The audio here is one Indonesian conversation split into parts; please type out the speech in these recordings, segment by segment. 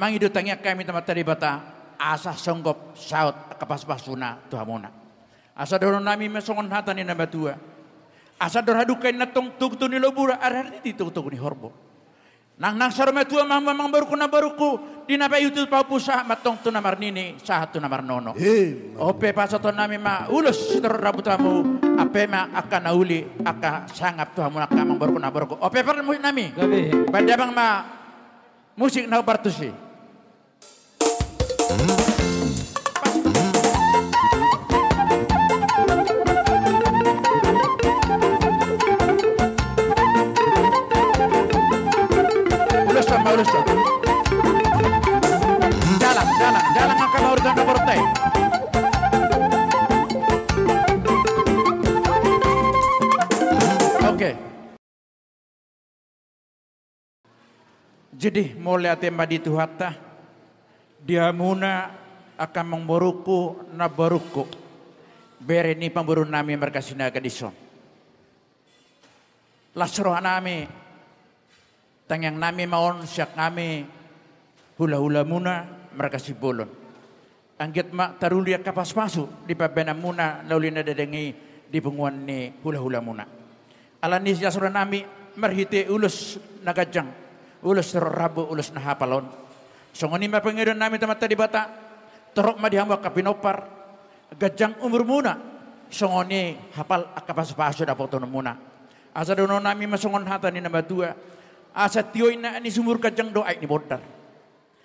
mangidutangnya kami tempat tadi bata asa songgop saut kapas-pasuna tuhamuna. Asa doron nami mesongon hata ni nabatua. Asa dor hadukain na tugtog ni lobura arari di tugtog ni horbo. Nang sarmatua mamang baruku na baruku di nabai utul paupusa matong tu namar nini sahat tu namar nono. Ope pasaton nami ma ulus terrabutamu ape ma akan nauli aka sangap tuhamuna kamang baruku na baruku. Ope par nami. Badabang ma musik na bartusi. Ulus to. Jalan angka mau urgan portai. Oke. Jadi mulai tema di tuhata dia muna akan memboruku na boruku. Bere ni pamburu nami merkasina gadison. Lasroh nami yang nami maon syak nami hula-hula muna mereka si bolon. Anggit mak tarulia kapas masuk di pabena muna laulina dadengi di bunguan ni hula-hula muna. Alanis jasura nami merhite ulus nagajang, ulus rabu ulus nahapalon. Songoni ma pengiran nami temat tadi bata terok ma dihamba kapinopar gajang umur muna. Songoni hafal kapas pasu dapat muna. Asa dono nami masongon hata ni namba dua. Asa tioy na ni sumur kajang doa ni bodar.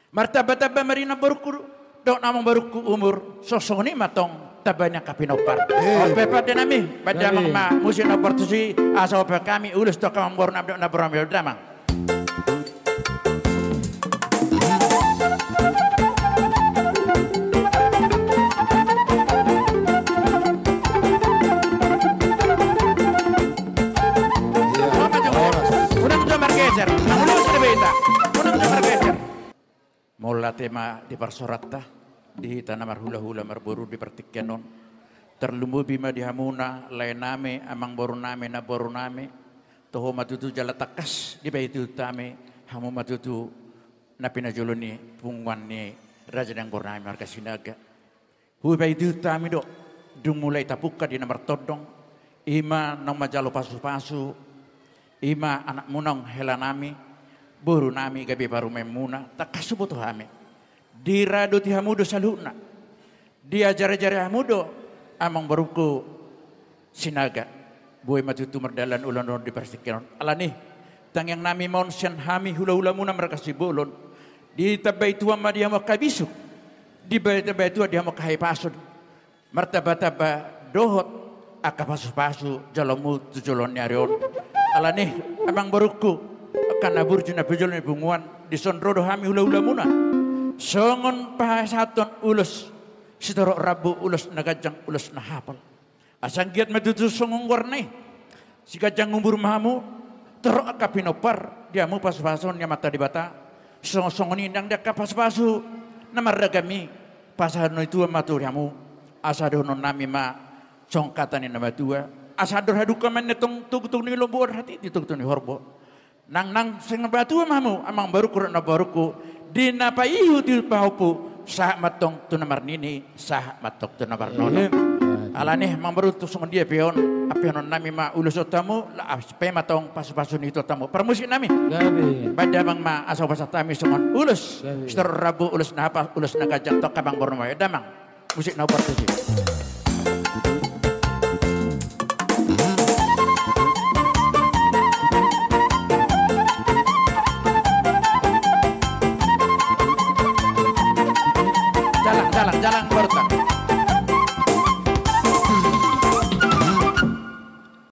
Martaba-taba marina baruku do namang baruku umur sosoni matong tabanya kapinopar. Ope pada nami pada mang ma musin oportusi asa ope kami ulus to kamang bor na boramel damang. Mola tema di parsorata di tanah hula-hula marburu di pertikkenon terlumbu bima di hamuna lain name amang boru name na boru name toho matutu jala takas di bayi tame hamu matutu napina joloni pungwan ni raja yang boru name marga sinaga hui bayi tame do dung mulai tapuka di namar todong ima nang majalo pasu-pasu ima anak munong helanami boru nami gabi baru memuna tak kasubut hame dirado ti hamudo saluna dia jare-jare hamudo amang baruku sinaga boy matutu merdalan ulan di persikiran alani tang yang nami maun sian hami hula-hula muna mereka sibolon di tabai tua ma dia mau kabisu di tabai tua dia mau kahai pasud martaba-taba dohot akapasu-pasu jalomu tujolon nyarion alani amang baruku karena burjuna pejol ni bunguan di sonrodo hami hula-hula muna songon pahasaton ulus sitorok rabu ulus nagajang ulus nahapal asang giat metutu songong warnai si gajang ngumbur mahamu terok akapinopar diamu pas-pason yang mata di bata songon indang dia kapas-pasu namar ragami pasahano itu matur yamu asadono nami ma congkatan ni nama tua asador haduka menetong tug-tug ni lobor hati ditug-tug ni horbo nang sing batu mamu amang baruku na baruku di napaihu til pahupu sah matong tu namar nini sah matok tu namar nono alane mang baru tu songon dia pion apion nami ma ulus tamu la pe matong pas-pasun itu tamu permusik nami gabe pada mang ma asal pasat tami songon ulus stor rabu ulus napa ulus nagajang tok kabang borno damang musik na oportusi. Jalan bertak.